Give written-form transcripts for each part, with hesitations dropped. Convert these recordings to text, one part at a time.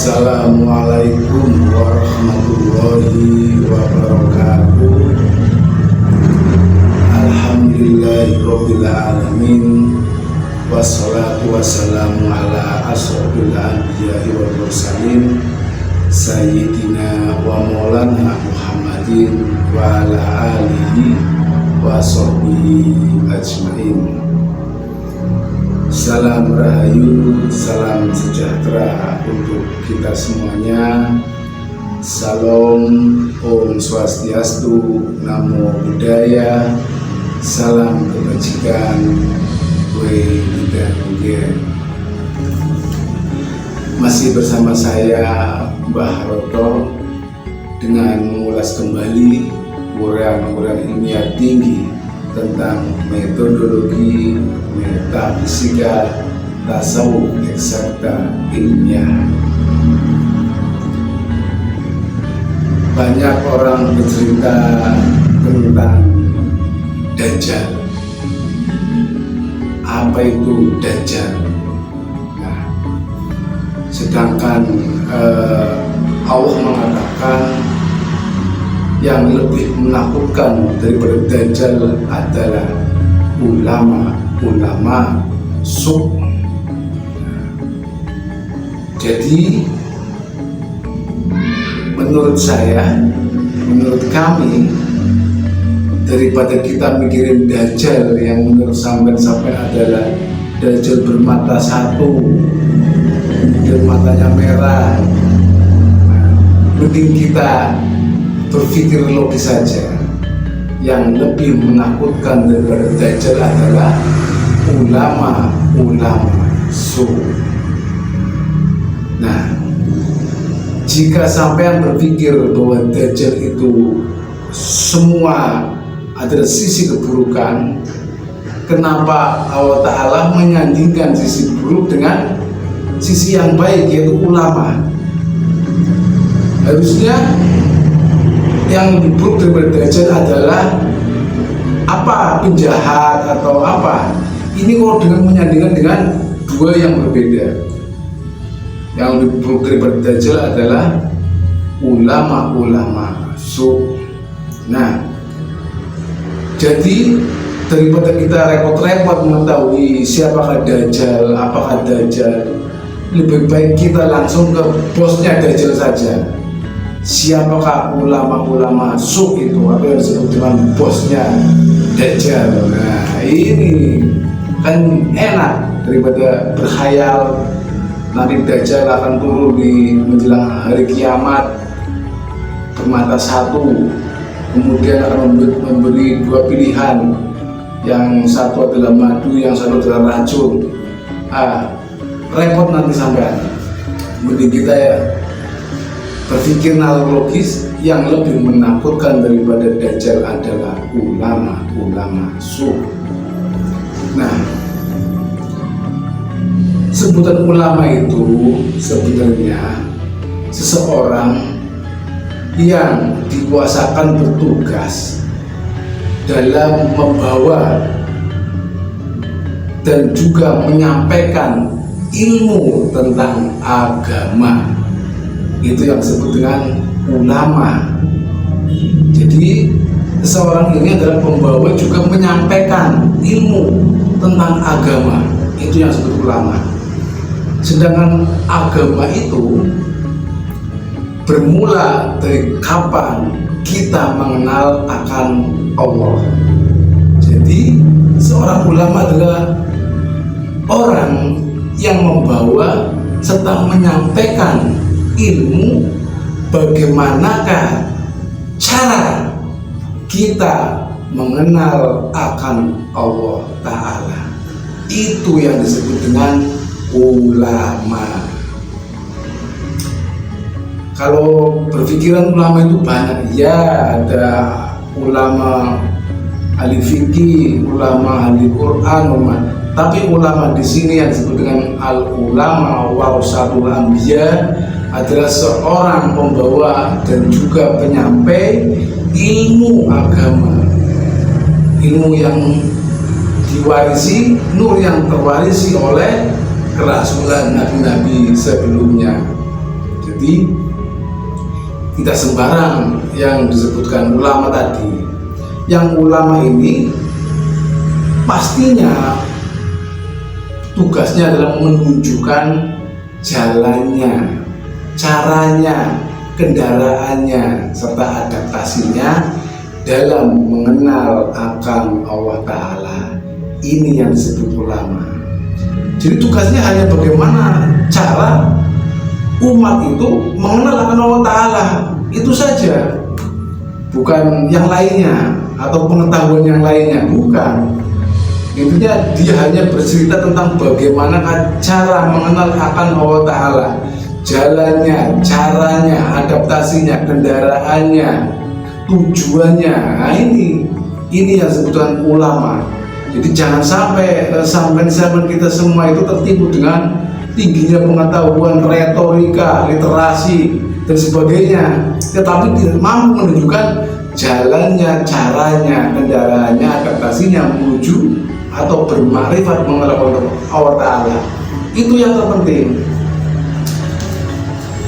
Assalamualaikum warahmatullahi wabarakatuh. Alhamdulillahirabbil alamin. Wassalatu wassalamu ala asyrofil anbiya'i wal mursalin Sayyidina wa maulana Muhammadin wa ala alihi wa sahbihi ajmain. Salam rahayu, salam sejahtera untuk kita semuanya. Salam, Om Swastiastu, Namo Buddhaya, salam kebajikan, Wei Buddha. Masih bersama saya Mbah Roto dengan mengulas kembali uraian-uraian ilmiah tinggi tentang metodologi metafisika tasawuf eksakta ilmiah. Banyak orang bercerita tentang Dajjal. Apa itu Dajjal? Nah, sedangkan Allah mengatakan yang lebih menakutkan daripada Dajjal adalah ulama su. Jadi menurut saya, menurut kami, daripada kita mikirin Dajjal yang menurut sampai adalah Dajjal bermata satu dan matanya merah, mending kita berpikir logis saja. Yang lebih menakutkan daripada Dajjal adalah ulama su. Nah, jika sampean berpikir bahwa Dajjal itu semua adalah sisi keburukan, kenapa Allah Ta'ala menyandingkan sisi buruk dengan sisi yang baik, yaitu ulama? Harusnya yang lebih buruk daripada Dajjal adalah apa, penjahat atau apa. Ini kok dengan menyandingkan dengan dua yang berbeda. Yang lebih buruk daripada Dajjal adalah ulama su. Nah, jadi daripada kita repot-repot mengetahui siapakah Dajjal, apakah Dajjal, lebih baik kita langsung ke bosnya Dajjal saja. Siapakah ulama su itu, atau yang disebut dengan bosnya Dajjal? Nah, ini kan enak daripada berkhayal nanti Dajjal akan turun di menjelang hari kiamat bermata satu, kemudian akan memberi dua pilihan, yang satu adalah madu, yang satu adalah racun. Repot nanti sampean. Mending kita ya berpikir logis. Yang lebih menakutkan daripada Dajjal adalah ulama su. Nah, sebutan ulama itu sebenarnya seseorang yang dikuasakan bertugas dalam membawa dan juga menyampaikan ilmu tentang agama. Itu yang disebut dengan ulama. Jadi seseorang ini adalah pembawa juga menyampaikan ilmu tentang agama. Itu yang disebut ulama. Sedangkan agama itu bermula dari kapan kita mengenal akan Allah. Jadi seorang ulama adalah orang yang membawa serta menyampaikan ilmu bagaimanakah cara kita mengenal akan Allah Ta'ala. Itu yang disebut dengan ulama. Kalau berpikiran ulama itu banyak, ya, ada ulama ahli fikih, ulama ahli Quran, tapi ulama di sini yang disebut dengan al ulama warasatul anbiya adalah seorang pembawa dan juga penyampai ilmu agama, ilmu yang diwarisi, nur yang terwarisi oleh kerasulan nabi-nabi sebelumnya. Jadi tidak sembarang yang disebutkan ulama tadi. Yang ulama ini pastinya tugasnya adalah menunjukkan jalannya, caranya, kendaraannya, serta adaptasinya dalam mengenal akan Allah Ta'ala. Ini yang disebut ulama. Jadi tugasnya hanya bagaimana cara umat itu mengenal akan Allah Ta'ala, itu saja, bukan yang lainnya atau pengetahuan yang lainnya, bukan. Intinya dia hanya bercerita tentang bagaimana cara mengenal akan Allah Ta'ala, jalannya, caranya, adaptasinya, kendaraannya, tujuannya. Nah, ini yang disebutkan ulama. Jadi jangan sampai zaman kita semua itu tertipu dengan tingginya pengetahuan, retorika, literasi dan sebagainya, tetapi tidak mampu menunjukkan jalannya, caranya, kendaraannya, adaptasinya menuju atau bermakrifat mengenal Allah Ta'ala. Itu yang terpenting.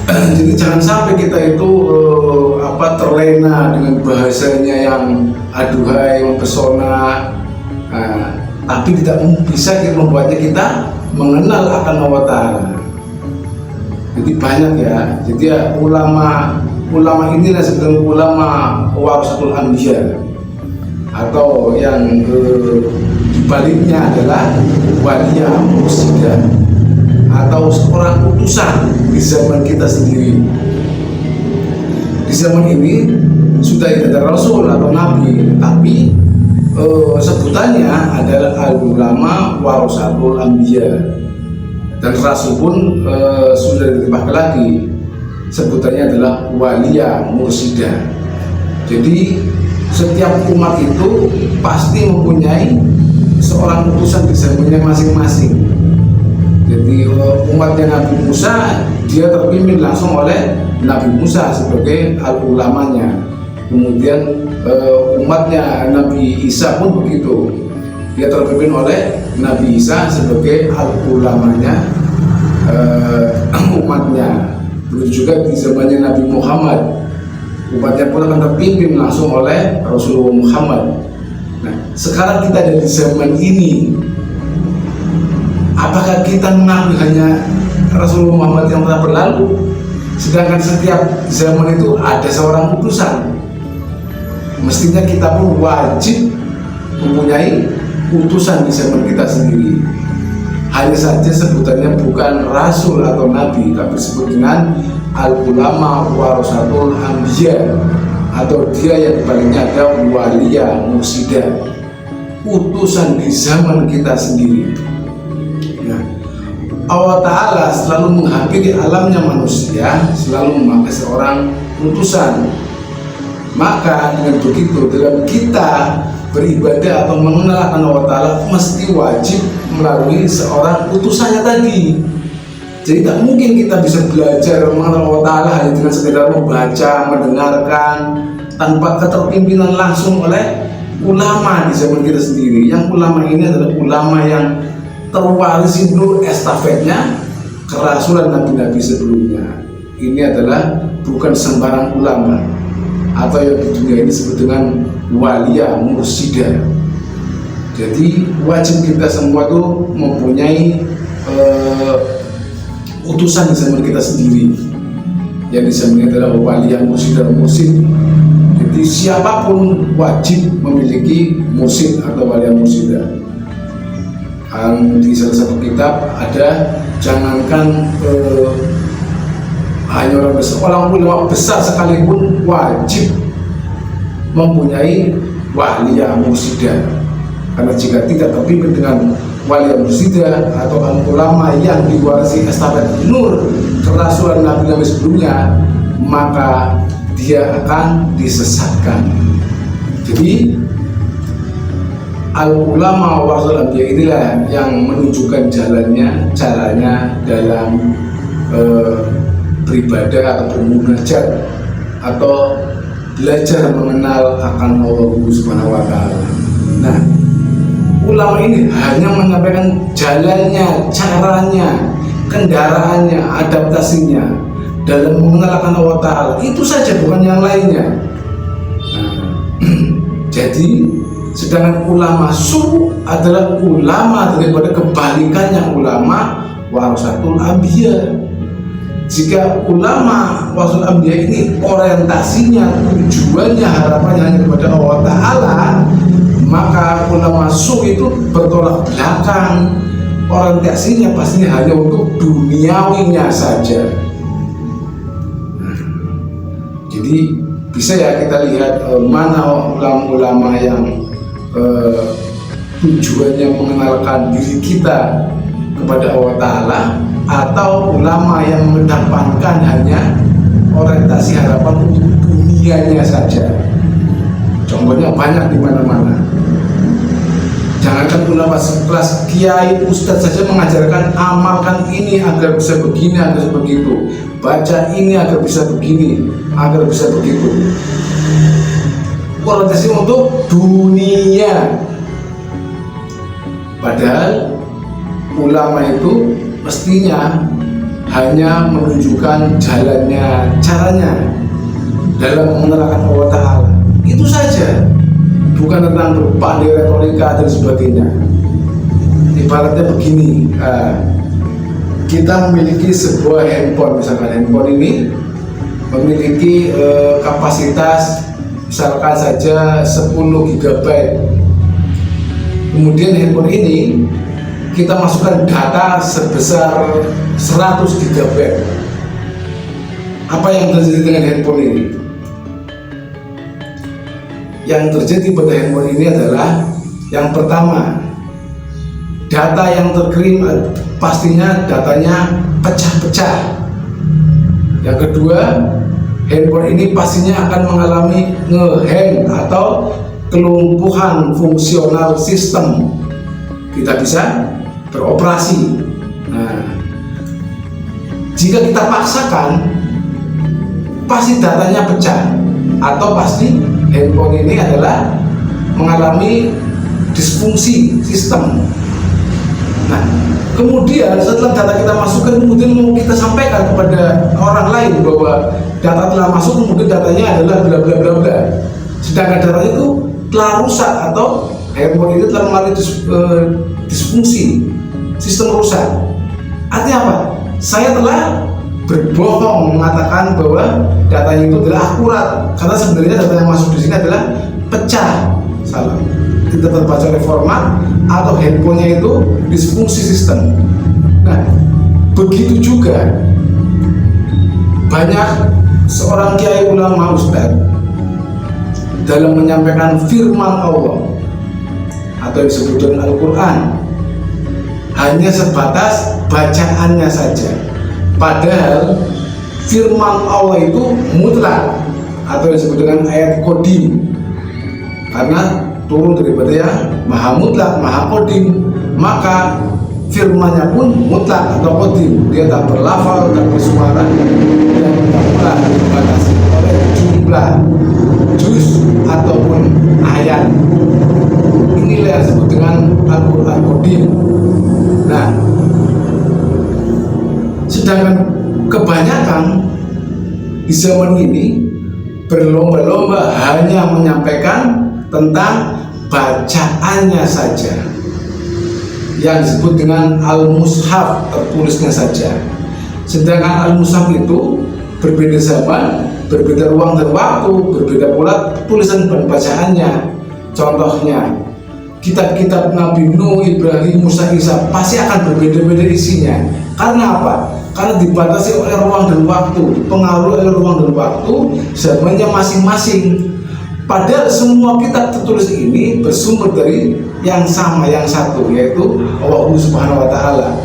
Jadi jangan sampai kita itu terlena dengan bahasanya yang aduhai, mempesona, tapi tidak bisa membuatnya kita mengenal akan Allah Ta'ala. Jadi banyak ya. Jadi ya, ulama inilah sebetulnya ulama warasatul anbiya, atau yang dibaliknya adalah waliya mursyida, atau seorang utusan di zaman kita sendiri. Di zaman ini sudah tidak ada rasul atau nabi, tapi sebutannya adalah al-ulama warasatul anbiya. Dan rasul pun sudah ditambahkan lagi, sebutannya adalah waliya mursyida. Jadi setiap umat itu pasti mempunyai seorang utusan di zamannya masing-masing. Jadi umatnya Nabi Musa, dia terpimpin langsung oleh Nabi Musa sebagai al-ulamanya. Kemudian umatnya Nabi Isa pun begitu, dia terpimpin oleh Nabi Isa sebagai al-ulamanya umatnya. Begitu juga di zamannya Nabi Muhammad, umatnya pun akan terpimpin langsung oleh Rasulullah Muhammad. Nah, sekarang kita ada di zaman ini, apakah kita mengakui hanya Rasulullah Muhammad yang telah berlalu, sedangkan setiap zaman itu ada seorang utusan? Mestinya kita pun wajib mempunyai utusan di zaman kita sendiri. Hanya saja sebutannya bukan rasul atau nabi, tapi disebut dengan al-ulama warasatul anbiya, atau dia yang dibaliknya ada waliya mursyida, utusan di zaman kita sendiri. Nah, Allah Ta'ala selalu menghakimi alamnya manusia, selalu memakai seorang utusan. Maka dengan begitu, dalam kita beribadah atau mengenal akan Allah Ta'ala, mesti wajib melalui seorang utusannya tadi. Jadi tak mungkin kita bisa belajar mengenal Allah Ta'ala hanya dengan sekedar membaca, mendengarkan, tanpa keterpimpinan langsung oleh ulama di zaman kita sendiri. Yang ulama ini adalah ulama yang terwarisi nur estafetnya kerasulan nabi-nabi sebelumnya. Ini adalah bukan sembarang ulama, atau yang di dunia ini disebut dengan waliya mursyida. Jadi wajib kita semua tuh mempunyai utusan di zaman kita sendiri, yang di zaman ini adalah waliya mursyida, mursyid. Jadi siapapun wajib memiliki mursyid atau waliya mursyida. Di salah satu kitab ada, jangankan hanya orang ulama besar sekalipun wajib mempunyai waliya mursyida, karena jika tidak terpimpin dengan waliya mursyida atau ulama yang diwarisi estafet nur kerasulan nabi-nabi sebelumnya, maka dia akan disesatkan. Jadi al-ulama warasatul anbiya inilah yang menunjukkan jalannya, caranya dalam beribadah atau bermunajat atau belajar mengenal akan Allah Subhanahu wa Ta'ala. Nah, ulama ini hanya menyampaikan jalannya, caranya, kendaraannya, adaptasinya, dalam mengenalkan Allah Ta'ala. Itu saja, bukan yang lainnya. Jadi sedangkan ulama su adalah ulama daripada kebalikannya ulama warasatul anbiya. Jika ulama warasatul anbiya ini orientasinya, tujuannya, harapannya hanya kepada Allah Ta'ala, maka ulama su itu bertolak belakang, orientasinya pastinya hanya untuk duniawinya saja. Jadi bisa ya kita lihat mana ulama-ulama yang tujuannya mengenalkan diri kita kepada Allah Ta'ala, atau ulama yang mengedepankan hanya orientasi harapan untuk dunianya saja. Contohnya banyak di mana-mana. Jangankan ulama sekelas kiai, ustadz saja mengajarkan amalkan ini agar bisa begini, agar bisa begitu, baca ini agar bisa begini, agar bisa begitu. Orientasi untuk dunia. Padahal ulama itu mestinya hanya menunjukkan jalannya, caranya dalam mengenalkan Allah Ta'ala. Itu saja, bukan tentang berpandai retorika dan sebagainya. Ibaratnya begini, kita memiliki sebuah handphone, misalkan handphone ini memiliki kapasitas misalkan saja 10 GB. Kemudian handphone ini kita masukkan data sebesar 100 GB. Apa yang terjadi dengan handphone ini? Yang terjadi pada handphone ini adalah, yang pertama, data yang terkirim pastinya datanya pecah-pecah. Yang kedua, handphone ini pastinya akan mengalami nge-hang atau kelumpuhan fungsional sistem, tidak bisa beroperasi. Nah, jika kita paksakan, pasti datanya pecah, atau pasti handphone ini adalah mengalami disfungsi sistem. Nah, kemudian setelah data kita masukkan, kemudian mau kita sampaikan kepada orang lain bahwa data telah masuk, kemudian datanya adalah bla bla bla bla. Sedangkan datanya itu telah rusak, atau handphone itu telah mengalami disfungsi, sistem rusak. Artinya apa? Saya telah berbohong mengatakan bahwa datanya itu adalah akurat, karena sebenarnya data yang masuk di sini adalah pecah, salah, tidak terbaca oleh format, atau handphonenya itu disfungsi sistem. Nah, begitu juga banyak seorang kiai, ulama, ustadz dalam menyampaikan firman Allah atau yang disebut dengan Al-Quran hanya sebatas bacaannya saja. Padahal firman Allah itu mutlak, atau yang disebut dengan ayat kodim, karena turun daripada yang maha mutlak, maha kodim. Maka firmannya pun mutlak atau kodim, dia tak berlafal, tak bersuara, dan tak pula dibatasi oleh jumlah juz ataupun ayat. Inilah yang disebut dengan Al-Quran kodim. Nah, sedangkan kebanyakan di zaman ini berlomba-lomba hanya menyampaikan tentang bacaannya saja, yang disebut dengan Al-Mushaf, tertulisnya saja. Sedangkan Al-Mushaf itu berbeda zaman, berbeda ruang dan waktu, berbeda pula tulisan dan bacaannya. Contohnya kitab-kitab Nabi Nuh, Ibrahim, Musa, Isa pasti akan berbeda-beda isinya. Karena apa? Karena dibatasi oleh ruang dan waktu, pengaruh oleh ruang dan waktu, zamannya masing-masing. Padahal semua kitab tertulis ini bersumber dari yang sama, yang satu, yaitu Allah Subhanahu wa Ta'ala.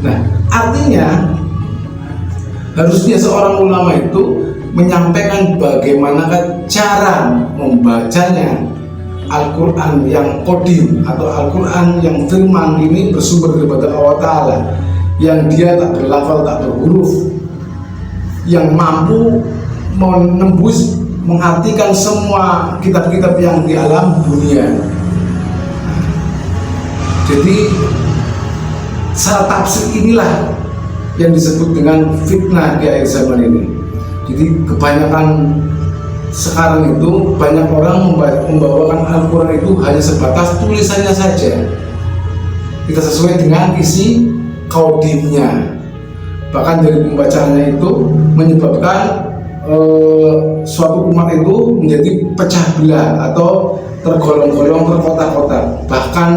Nah, artinya harusnya seorang ulama itu menyampaikan bagaimana cara membacanya Al-Quran yang kodim, atau Al-Quran yang firman ini bersumber daripada Allah Ta'ala, yang dia tak berlafal, tak berhuruf, yang mampu menembus, mengartikan semua kitab-kitab yang di alam dunia. Jadi salah tafsir inilah yang disebut dengan fitnah di akhir zaman ini. Jadi kebanyakan sekarang itu banyak orang membawakan Al-Quran itu hanya sebatas tulisannya saja, tidak sesuai dengan isi qaudimnya. Bahkan dari pembacanya itu menyebabkan suatu umat itu menjadi pecah belah atau tergolong-golong, terkotak-kotak. Bahkan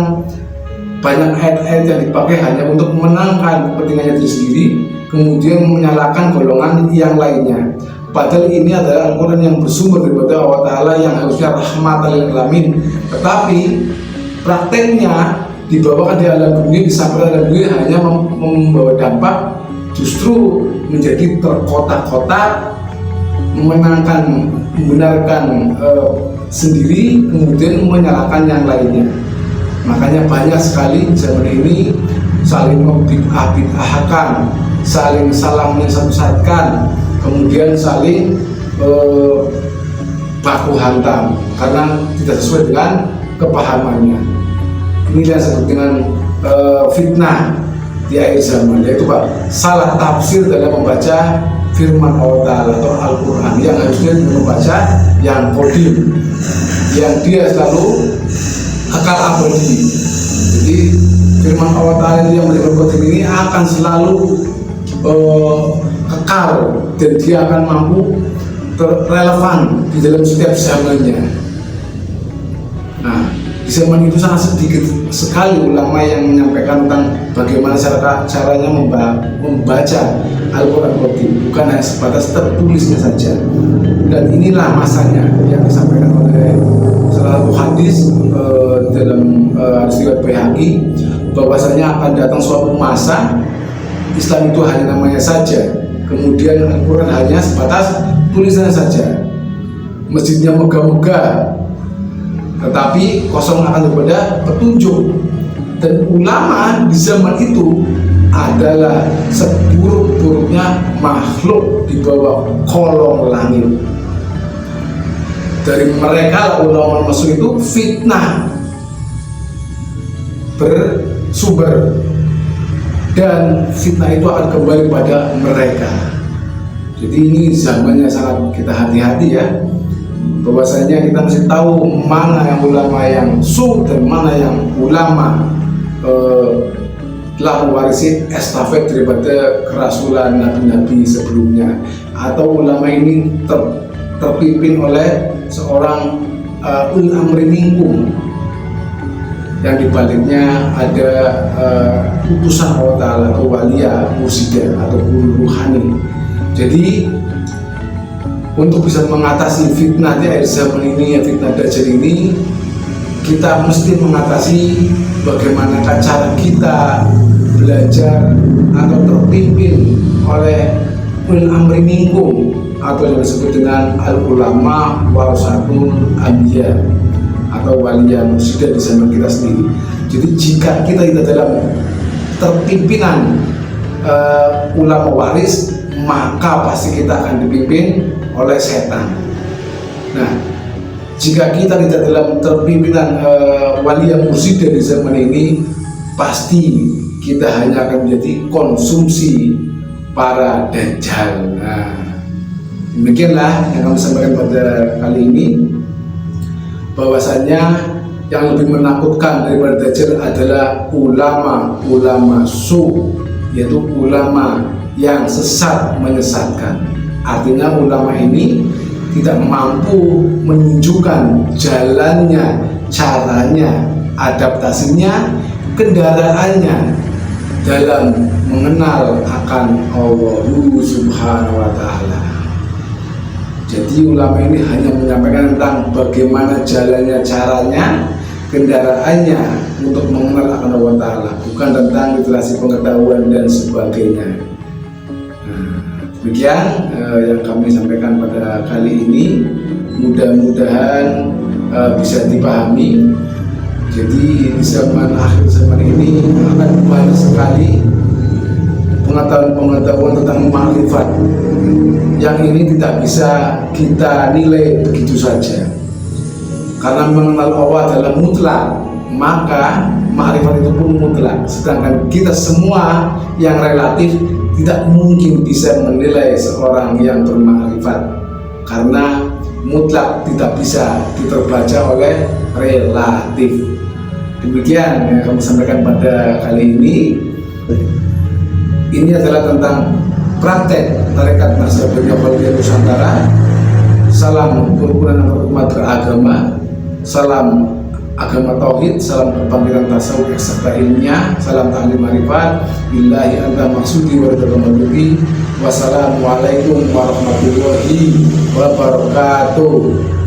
banyak ayat-ayat yang dipakai hanya untuk memenangkan kepentingannya diri sendiri, kemudian menyalahkan golongan yang lainnya. Padahal ini adalah Al-Quran yang bersumber daripada Allah Ta'ala yang harusnya rahmatan lil alamin, tetapi prakteknya dibawakan di alam dunia, disampaikan alam dunia hanya membawa dampak justru menjadi terkotak-kotak, membenarkan sendiri, kemudian menyalahkan yang lainnya. Makanya banyak sekali zaman ini saling membid'ah-bid'ahkan, saling salah menyesatkan, kemudian saling baku hantam karena tidak sesuai dengan kepahamannya. Ini yang disebut dengan fitnah di akhir zaman, yaitu salah tafsir dalam membaca firman Allah Ta'ala atau Al-Quran yang harusnya membaca yang qadim, yang dia selalu kekal abadi. Jadi firman Allah Ta'ala yang bersifat qadim ini akan selalu kekal dan dia akan mampu relevan di dalam setiap zamannya. Nah, di zaman itu sangat sedikit sekali ulama yang menyampaikan tentang bagaimana caranya membaca Al-Quran Qadim, bukan hanya sebatas tertulisnya saja. Dan inilah masanya yang disampaikan oleh salah satu hadis dalam riwayat Baihaqi, bahwasanya akan datang suatu masa Islam itu hanya namanya saja, kemudian Al-Quran hanya sebatas tulisannya saja, masjidnya megah-megah, tetapi kosong akan daripada petunjuk. Dan ulama di zaman itu adalah seburuk-buruknya makhluk di bawah kolong langit. Dari mereka ulama masuk itu fitnah bersumber, dan fitnah itu akan kembali pada mereka. Jadi ini zamannya sangat kita hati-hati ya, bahwasanya kita mesti tahu mana yang ulama yang dan mana yang ulama telah mewarisi estafet daripada kerasulan nabi-nabi sebelumnya, atau ulama ini terpimpin oleh seorang ulil amri minkum yang dibaliknya ada utusan Allah Ta'ala atau walia mursyida atau guru ruhani. Jadi untuk bisa mengatasi fitnah di akhir zaman ini, fitnah Dajjal ini, kita mesti mengatasi bagaimana cara kita belajar atau terpimpin oleh ulil amri minkum atau yang disebut dengan al-ulama warasatul anbiya atau walia mursyida di zaman kita sendiri. Jadi jika kita tidak dalam terpimpinan ulama waris, maka pasti kita akan dipimpin oleh setan. Nah, jika kita tidak dalam terpimpinan walia mursyida di zaman ini, pasti kita hanya akan menjadi konsumsi para dajjal. Nah, demikianlah yang kami sampaikan pada kali ini, bahwasanya yang lebih menakutkan daripada dajjal adalah ulama su, yaitu ulama yang sesat menyesatkan. Artinya ulama ini tidak mampu menunjukkan jalannya, caranya, adaptasinya, kendaraannya dalam mengenal akan Allah Subhanahu wa Ta'ala. Jadi ulama ini hanya menyampaikan tentang bagaimana jalannya, caranya, kendaraannya untuk mengenal akan Allah Ta'ala, bukan tentang literasi pengetahuan dan sebagainya. Demikian yang kami sampaikan pada kali ini, mudah-mudahan bisa dipahami. Jadi di zaman akhir zaman ini akan banyak sekali pengetahuan tentang makrifat yang ini tidak bisa kita nilai begitu saja, karena mengenal Allah adalah mutlak, maka makrifat itu pun mutlak. Sedangkan kita semua yang relatif tidak mungkin bisa menilai seorang yang bermakrifat, karena mutlak tidak bisa diterbaca oleh relatif. Demikian yang kami sampaikan pada kali ini. Ini adalah tentang praktek tarekat Naksabandiyah Khalidiyah Nusantara. Salam kerukunan umat beragama, salam agama tauhid, salam kebangkitan tasawuf serta ilmiah, salam ta'lim marifat. Billahi anta maksudi wa ridha. Wassalamualaikum warahmatullahi wabarakatuh.